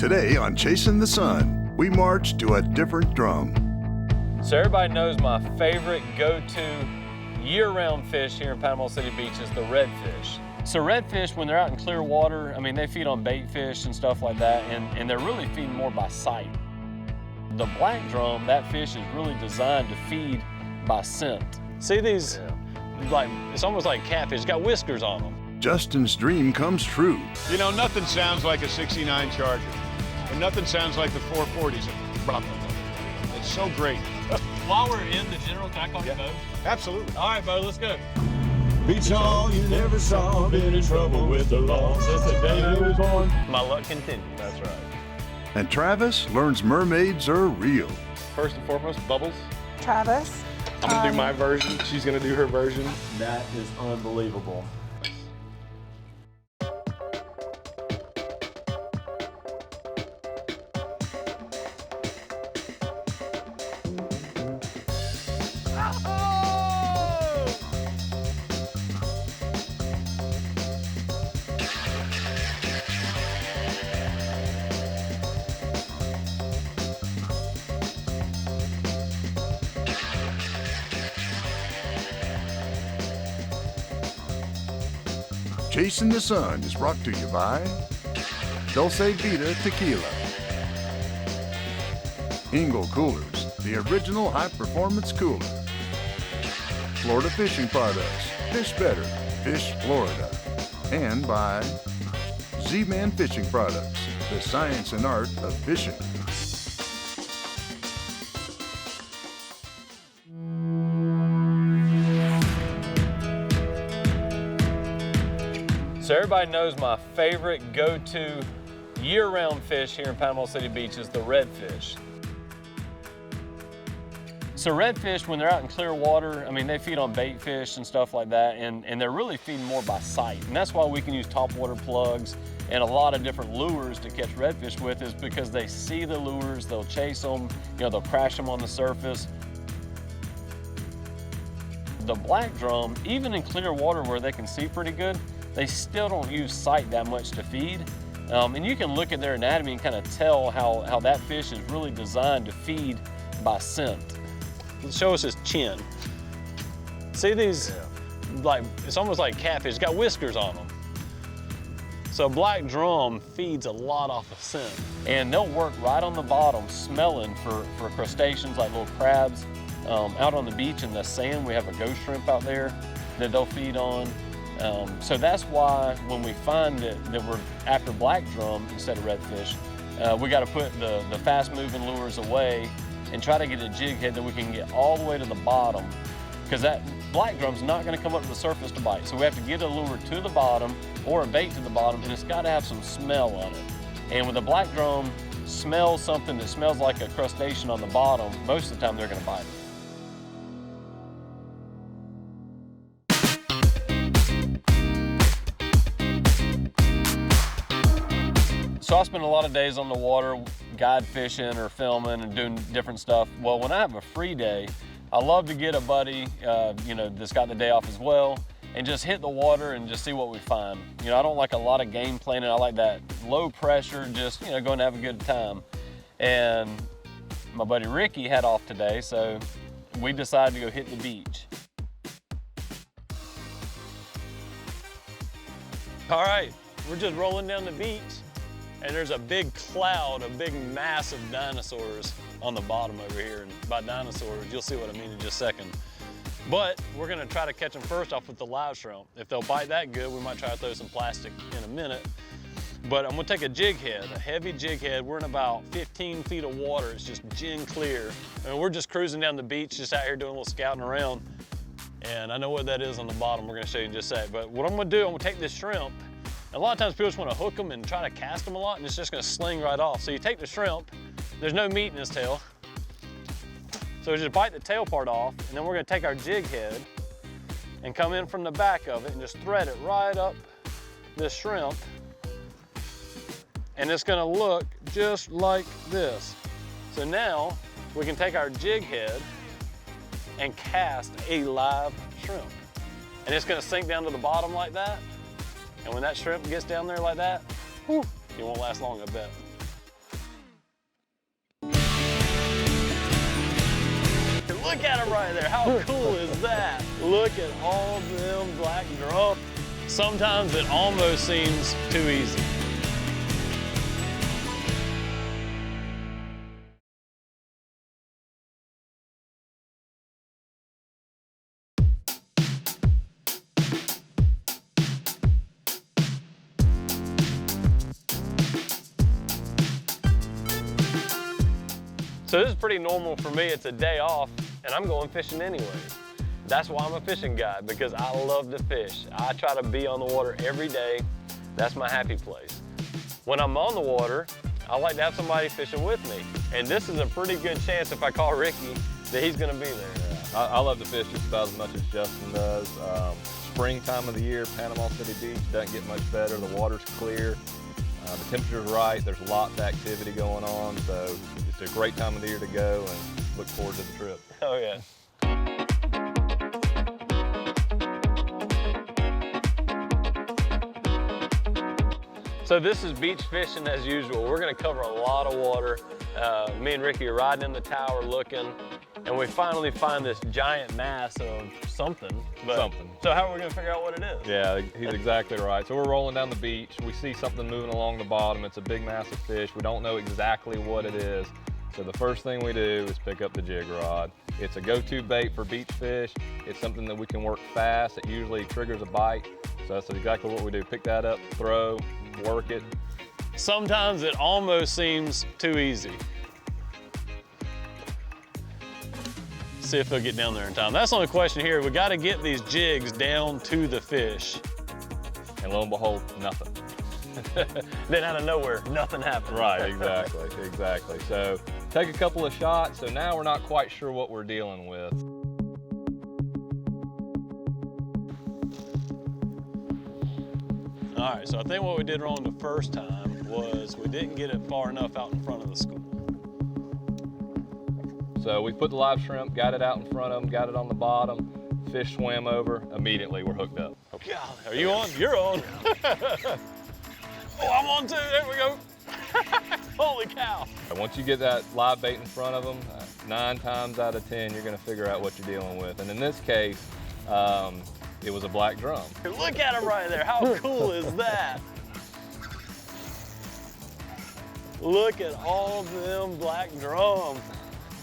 Today on Chasing the Sun, we march to a different drum. So everybody knows my favorite go-to year-round fish here in Panama City Beach is the redfish. So redfish, when they're out in clear water, I mean, they feed on bait fish and stuff like that, and they're really feeding more by sight. The black drum, that fish is really designed to feed by scent. See these, like, it's almost like catfish, it's got whiskers on them. Justin's dream comes true. You know, nothing sounds like a 69 Charger, and nothing sounds like the 440s. It's so great. While we're in the general, can I call you Bo? Absolutely. All right, Bo, let's go. Beach all you never saw, been in trouble with the law since the day I was born. My luck continues. That's right. And Travis learns mermaids are real. First and foremost, bubbles. Travis. I'm gonna do my version, she's gonna do her version. That is unbelievable. Chasing the Sun is brought to you by Dulce Vida Tequila, Engel Coolers, the original high-performance cooler, Florida Fishing Products, Fish Better, Fish Florida, and by Z-Man Fishing Products, the science and art of fishing. So everybody knows my favorite go-to year-round fish here in Panama City Beach is the redfish. So redfish, when they're out in clear water, I mean, they feed on bait fish and stuff like that, and they're really feeding more by sight. And that's why we can use topwater plugs and a lot of different lures to catch redfish with, is because they see the lures, they'll chase them, you know, they'll crash them on the surface. The black drum, even in clear water where they can see pretty good, they still don't use sight that much to feed. And you can look at their anatomy and kind of tell how that fish is really designed to feed by scent. Show us his chin. See these, like, it's almost like catfish, it's got whiskers on them. So black drum feeds a lot off of scent. And they'll work right on the bottom smelling for crustaceans like little crabs. Out on the beach in the sand, we have a ghost shrimp out there that they'll feed on. So that's why when we find that we're after black drum instead of redfish, we got to put the fast-moving lures away and try to get a jig head that we can get all the way to the bottom, because that black drum's not going to come up to the surface to bite. So we have to get a lure to the bottom or a bait to the bottom, and it's got to have some smell on it. And when the black drum smells something that smells like a crustacean on the bottom, most of the time they're going to bite it. So I spend a lot of days on the water, guide fishing or filming and doing different stuff. Well, when I have a free day, I love to get a buddy, you know, that's got the day off as well, and just hit the water and just see what we find. You know, I don't like a lot of game planning. I like that low pressure, just, you know, going to have a good time. And my buddy Ricky had off today, so we decided to go hit the beach. All right, we're just rolling down the beach. And there's a big cloud, a big mass of dinosaurs on the bottom over here. And by dinosaurs, you'll see what I mean in just a second. But we're gonna try to catch them first off with the live shrimp. If they'll bite that good, we might try to throw some plastic in a minute. But I'm gonna take a jig head, a heavy jig head. We're in about 15 feet of water. It's just gin clear. And we're just cruising down the beach, just out here doing a little scouting around. And I know what that is on the bottom. We're gonna show you in just a sec. But what I'm gonna do, I'm gonna take this shrimp. A lot of times people just want to hook them and try to cast them a lot, and it's just going to sling right off. So you take the shrimp, there's no meat in his tail. So we just bite the tail part off, and then we're going to take our jig head and come in from the back of it and just thread it right up this shrimp. And it's going to look just like this. So now we can take our jig head and cast a live shrimp. And it's going to sink down to the bottom like that. And when that shrimp gets down there like that, whew, it won't last long, I bet. Look at him right there. How cool is that? Look at all them black drum. Sometimes it almost seems too easy. So this is pretty normal for me. It's a day off and I'm going fishing anyway. That's why I'm a fishing guy, because I love to fish. I try to be on the water every day. That's my happy place. When I'm on the water, I like to have somebody fishing with me. And this is a pretty good chance, if I call Ricky, that he's gonna be there. Yeah. I love to fish just about as much as Justin does. Springtime of the year, Panama City Beach doesn't get much better. The water's clear, the temperature's right. There's lots of activity going on. So it's a great time of the year to go and look forward to the trip. Oh yeah. So this is beach fishing as usual. We're gonna cover a lot of water. Me and Ricky are riding in the tower looking, and we finally find this giant mass of something. So how are we gonna figure out what it is? Yeah, he's exactly right. So we're rolling down the beach. We see something moving along the bottom. It's a big mass of fish. We don't know exactly what it is. So the first thing we do is pick up the jig rod. It's a go-to bait for beach fish. It's something that we can work fast. It usually triggers a bite. So that's exactly what we do. Pick that up, throw, work it. Sometimes it almost seems too easy. See if they'll get down there in time. That's the only question here. We got to get these jigs down to the fish. And lo and behold, nothing. Then out of nowhere, nothing happened. Right, exactly, exactly. So take a couple of shots. So now we're not quite sure what we're dealing with. All right, so I think what we did wrong the first time was we didn't get it far enough out in front of the school. So we put the live shrimp, got it out in front of them, got it on the bottom, fish swam over, immediately we're hooked up. God, are you on? You're on. Oh, I'm on too, there we go. Holy cow. And once you get that live bait in front of them, 9 times out of 10, you're gonna figure out what you're dealing with. And in this case, it was a black drum. Look at him right there, how cool is that? Look at all them black drums.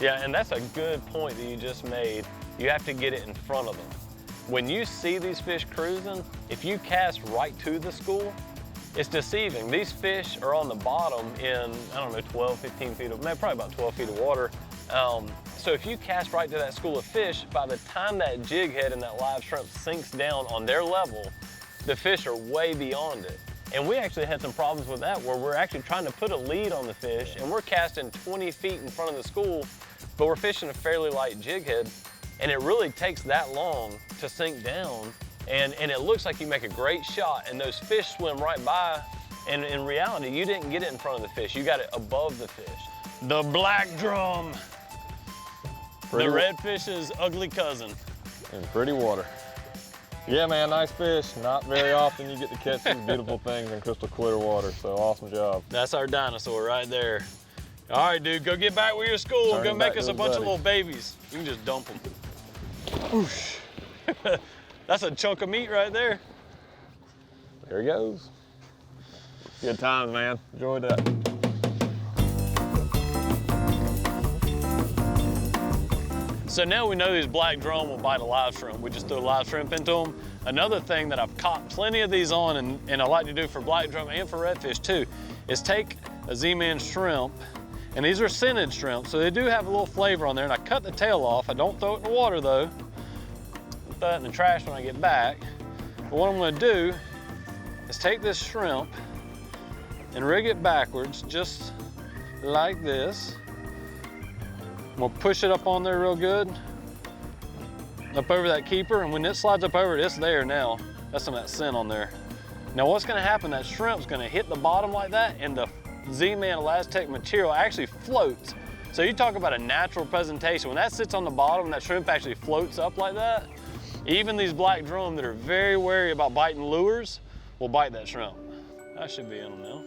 Yeah, and that's a good point that you just made. You have to get it in front of them. When you see these fish cruising, if you cast right to the school, it's deceiving. These fish are on the bottom in, I don't know, 12, 15 feet of, probably about 12 feet of water. So if you cast right to that school of fish, by the time that jig head and that live shrimp sinks down on their level, the fish are way beyond it. And we actually had some problems with that where we're actually trying to put a lead on the fish and we're casting 20 feet in front of the school, but we're fishing a fairly light jig head. And it really takes that long to sink down. And it looks like you make a great shot and those fish swim right by. And in reality, you didn't get it in front of the fish. You got it above the fish. The black drum. The redfish's ugly cousin. In pretty water. Yeah, man, nice fish. Not very often you get to catch these beautiful things in crystal clear water, so awesome job. That's our dinosaur right there. All right, dude, go get back with your school. Go make us a bunch of little babies. You can just dump them. Whoosh. That's a chunk of meat right there. There he goes. Good times, man. Enjoyed that. So now we know these black drum will bite a live shrimp. We just threw a live shrimp into them. Another thing that I've caught plenty of these on, and I like to do for black drum and for redfish too, is take a Z-Man shrimp, and these are scented shrimp, so they do have a little flavor on there, and I cut the tail off. I don't throw it in the water though. I'll throw that in the trash when I get back. But what I'm gonna do is take this shrimp and rig it backwards, just like this. I'm gonna push it up on there real good, up over that keeper, and when it slides up over it, it's there now. That's some of that scent on there. Now what's gonna happen, that shrimp's gonna hit the bottom like that, and the Z-Man Elastec material actually floats. So you talk about a natural presentation. When that sits on the bottom, that shrimp actually floats up like that. Even these black drum that are very wary about biting lures will bite that shrimp. That should be in them now.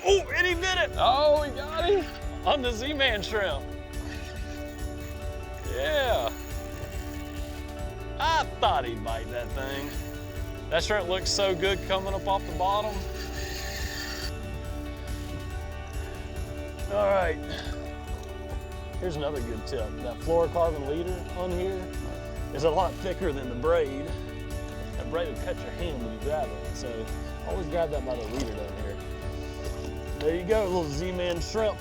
Oh, and he did it! Oh, we got him! on the Z-Man shrimp. Yeah. I thought he'd bite that thing. That shrimp looks so good coming up off the bottom. All right. Here's another good tip. That fluorocarbon leader on here is a lot thicker than the braid. That braid will cut your hand when you grab it. So always grab that by the leader down here. There you go, little Z-Man shrimp.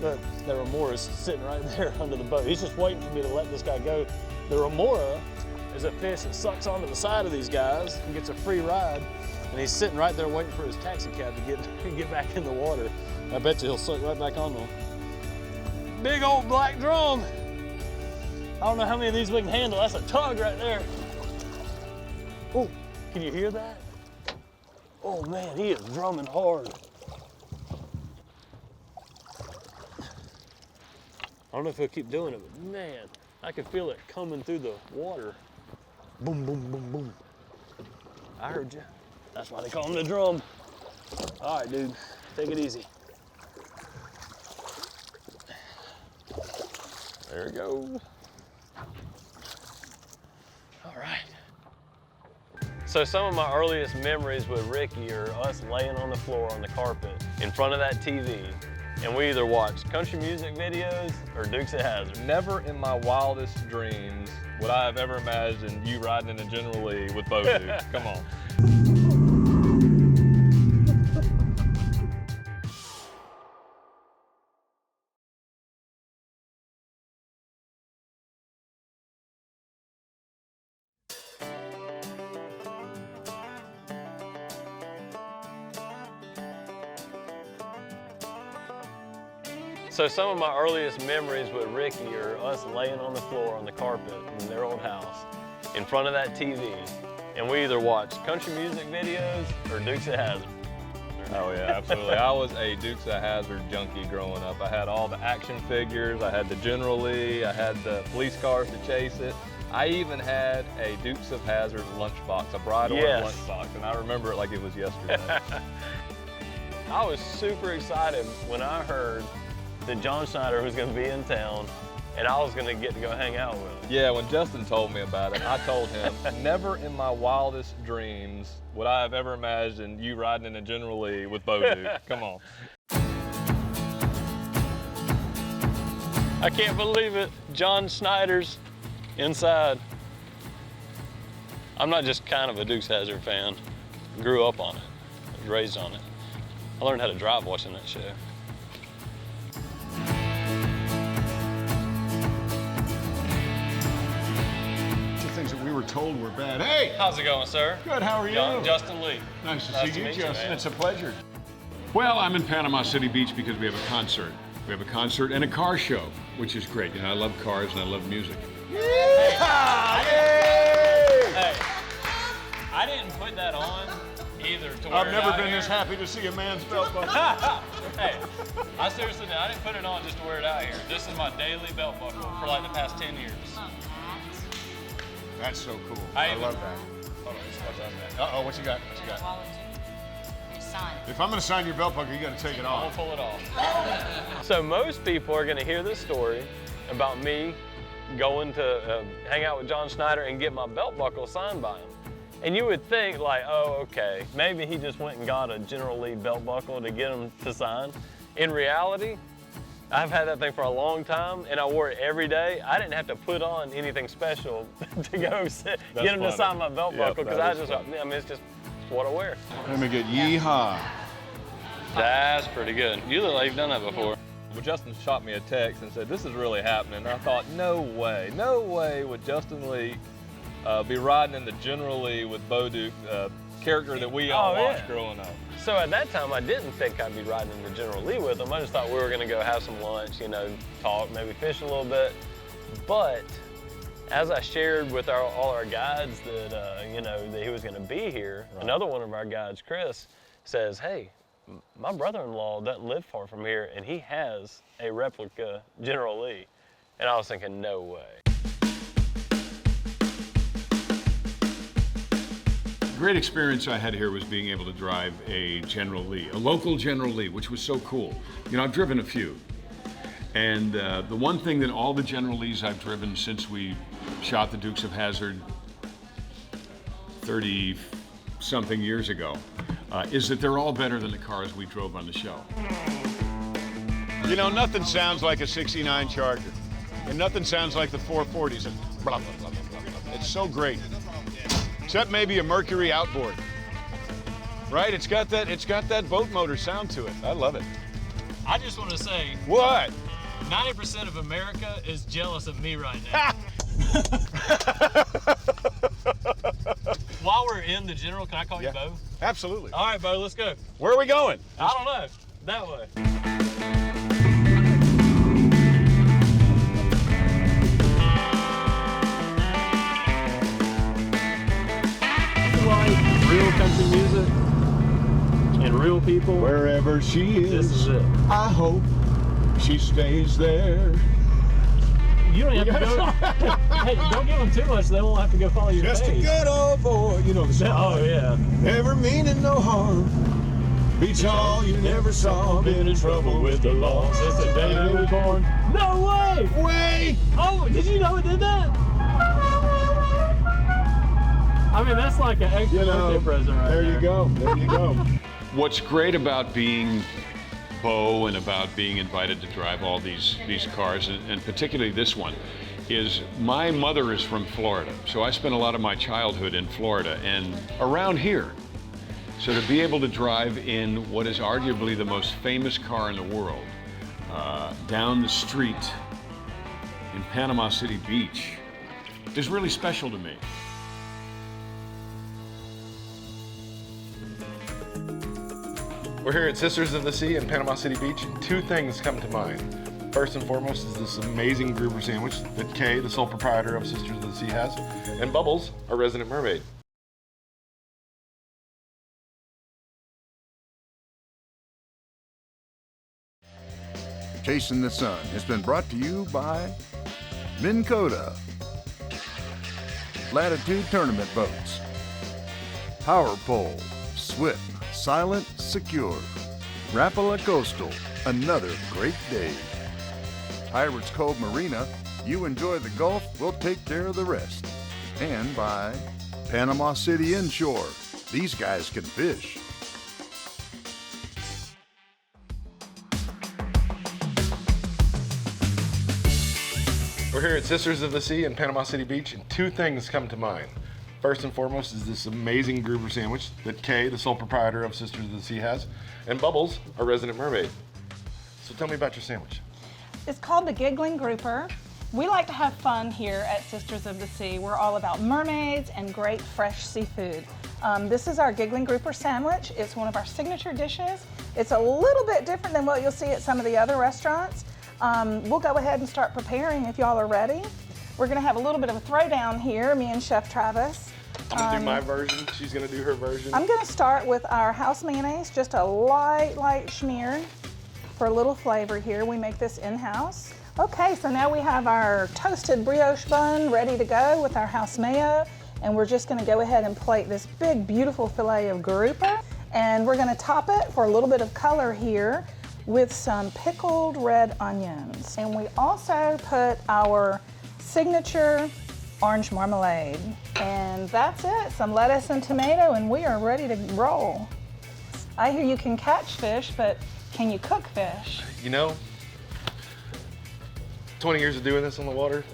Look, the remora's sitting right there under the boat. He's just waiting for me to let this guy go. The remora is a fish that sucks onto the side of these guys and gets a free ride. And he's sitting right there waiting for his taxi cab to get back in the water. I bet you he'll suck right back on them. Big old black drum. I don't know how many of these we can handle. That's a tug right there. Oh, can you hear that? Oh man, he is drumming hard. I don't know if he'll keep doing it, but man, I can feel it coming through the water. Boom, boom, boom, boom. I heard you. That's why they call him the drum. All right, dude, take it easy. There we go. All right. So some of my earliest memories with Ricky are us laying on the floor on the carpet in front of that TV, and we either watched country music videos or Dukes of Hazzard. Never in my wildest dreams would I have ever imagined you riding in a General Lee with Bo Duke. Come on. So some of my earliest memories with Ricky are us laying on the floor on the carpet in their old house in front of that TV, and we either watched country music videos or Dukes of Hazzard. Oh yeah, absolutely. I was a Dukes of Hazzard junkie growing up. I had all the action figures, I had the General Lee, I had the police cars to chase it. I even had a Dukes of Hazzard lunchbox, a bride orange lunchbox, and I remember it like it was yesterday. I was super excited when I heard that John Schneider was going to be in town and I was going to get to go hang out with him. Yeah, when Justin told me about it, I told him, never in my wildest dreams would I have ever imagined you riding in a General Lee with Bo Duke. Come on. I can't believe it. John Schneider's inside. I'm not just kind of a Dukes of Hazzard fan. Grew up on it. I was raised on it. I learned how to drive watching that show. Things that we were told were bad. Hey! How's it going, sir? Good, how are you? Justin Leake. Nice to see you, meet Justin. man. It's a pleasure. Well, I'm in Panama City Beach because we have a concert. We have a concert and a car show, which is great. You know, I love cars and I love music. Hey, I didn't put that on either to wear I've never been here. this happy to see a man's belt buckle. Hey, I seriously did. I didn't put it on just to wear it out here. This is my daily belt buckle for like the past 10 years. That's so cool. I love that. Hold on, let's watch that. Uh-oh, what you got? What you got? Sign. If I'm going to sign your belt buckle, you got to take it I'll off. pull it off. So most people are going to hear this story about me going to hang out with John Schneider and get my belt buckle signed by him. And you would think like, oh, okay, maybe he just went and got a General Lee belt buckle to get him to sign. In reality, I've had that thing for a long time and I wore it every day. I didn't have to put on anything special to go get him to sign my belt buckle because I mean, it's just what I wear. Let me get yeehaw. That's pretty good. You look like you've done that before. Well, Justin shot me a text and said, this is really happening. And I thought, no way would Justin Leake be riding in the General Lee with Bo Duke, character that we all watched growing up. So at that time, I didn't think I'd be riding in the General Lee with him. I just thought we were gonna go have some lunch, you know, talk, maybe fish a little bit. But as I shared with all our guides that, you know, that he was gonna be here, another one of our guides, Chris, says, hey, my brother-in-law doesn't live far from here and he has a replica General Lee. And I was thinking, no way. great experience I had here was being able to drive a General Lee, a local General Lee, which was so cool. You know, I've driven a few. And the one thing that all the General Lees I've driven since we shot the Dukes of Hazzard 30-something years ago is that they're all better than the cars we drove on the show. You know, nothing sounds like a 69 Charger. And nothing sounds like the 440s. And blah, blah, blah, blah, blah. It's so great. Except maybe a Mercury outboard. Right? It's got that boat motor sound to it. I love it. I just want to say, what? 90% of America is jealous of me right now. While we're in the General, can I call you Bo? Absolutely. All right, Bo, let's go. Where are we going? I don't know. That way. Real country music and real people. Wherever she is, This is it. I hope she stays there. You don't have to go. Hey, don't give them too much. They won't have to go follow your Just a face. good old boy, you know the song. Oh yeah. Never meaning no harm. Beats all you never saw. Been in trouble with the law. Since the day they were born. No way! Way! Oh, did you know it did that? I mean, that's like an extra birthday present right there. There you go. There you go. What's great about being Bo and about being invited to drive all these cars, and particularly this one, is my mother is from Florida. So I spent a lot of my childhood in Florida and around here. So to be able to drive in what is arguably the most famous car in the world, down the street in Panama City Beach, is really special to me. We're here at Sisters of the Sea in Panama City Beach, and two things come to mind. First and foremost is this amazing grouper sandwich that Kay, the sole proprietor of Sisters of the Sea, has, and Bubbles, our resident mermaid. Chasing the Sun has been brought to you by Minn Kota, Latitude Tournament Boats, Power Pole, Swift, Silent, Secure, Rapala Coastal, another great day. Pirates Cove Marina, you enjoy the Gulf, we'll take care of the rest. And by Panama City Inshore, these guys can fish. We're here at Sisters of the Sea in Panama City Beach, and two things come to mind. First and foremost is this amazing grouper sandwich that Kay, the sole proprietor of Sisters of the Sea, has, and Bubbles, our resident mermaid. So tell me about your sandwich. It's called the Giggling Grouper. We like to have fun here at Sisters of the Sea. We're all about mermaids and great fresh seafood. This is our Giggling Grouper sandwich. It's one of our signature dishes. It's a little bit different than what you'll see at some of the other restaurants. We'll go ahead and start preparing if y'all are ready. We're gonna have a little bit of a throwdown here, me and Chef Travis. I'm gonna do my version, she's gonna do her version. I'm gonna start with our house mayonnaise, just a light smear for a little flavor here. We make this in-house. Okay, so now we have our toasted brioche bun ready to go with our house mayo, and we're just gonna go ahead and plate this big, beautiful filet of grouper, and we're gonna top it for a little bit of color here with some pickled red onions. And we also put our signature orange marmalade. And that's it, some lettuce and tomato, and we are ready to roll. I hear you can catch fish, but can you cook fish? You know, 20 years of doing this on the water,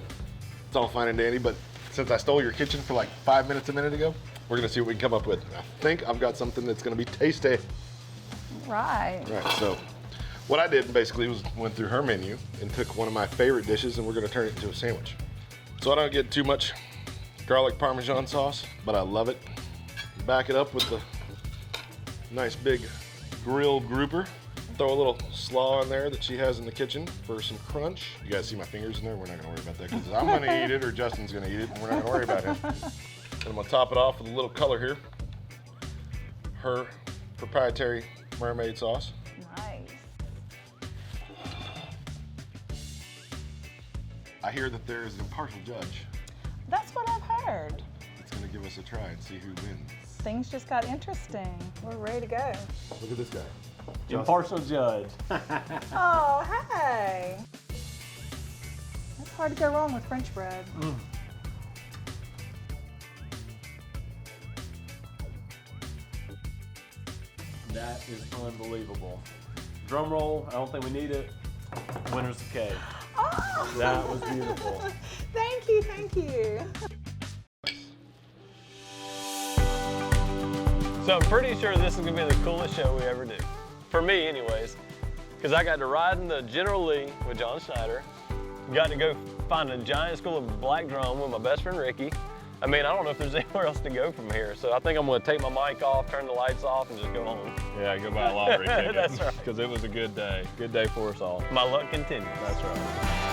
it's all fine and dandy, but since I stole your kitchen for like 5 minutes a minute ago, we're gonna see what we can come up with. I think I've got something that's gonna be tasty. Right. Right, so what I did basically was went through her menu and took one of my favorite dishes, and we're gonna turn it into a sandwich. So I don't get too much garlic Parmesan sauce, but I love it. Back it up with the nice big grilled grouper. Throw a little slaw in there that she has in the kitchen for some crunch. You guys see my fingers in there? We're not gonna worry about that because I'm gonna eat it or Justin's gonna eat it, and we're not gonna worry about him. And I'm gonna top it off with a little color here. Her proprietary mermaid sauce. Nice. I hear that there is an impartial judge. That's what I've heard. It's gonna give us a try and see who wins. things just got interesting. We're ready to go. Look at this guy. Impartial judge. Oh, hey. It's hard to go wrong with French bread. That is unbelievable. Drum roll, I don't think we need it. Winner's the cake. Oh. That was beautiful. Thank you, thank you. So I'm pretty sure this is gonna be the coolest show we ever do. For me anyways, because I got to ride in the General Lee with John Schneider, got to go find a giant school of black drum with my best friend Ricky. I mean, I don't know if there's anywhere else to go from here, so I think I'm gonna take my mic off, turn the lights off, and just go home. Yeah, go buy a lottery ticket. That's right. Because it was a good day. Good day for us all. My luck continues. That's right.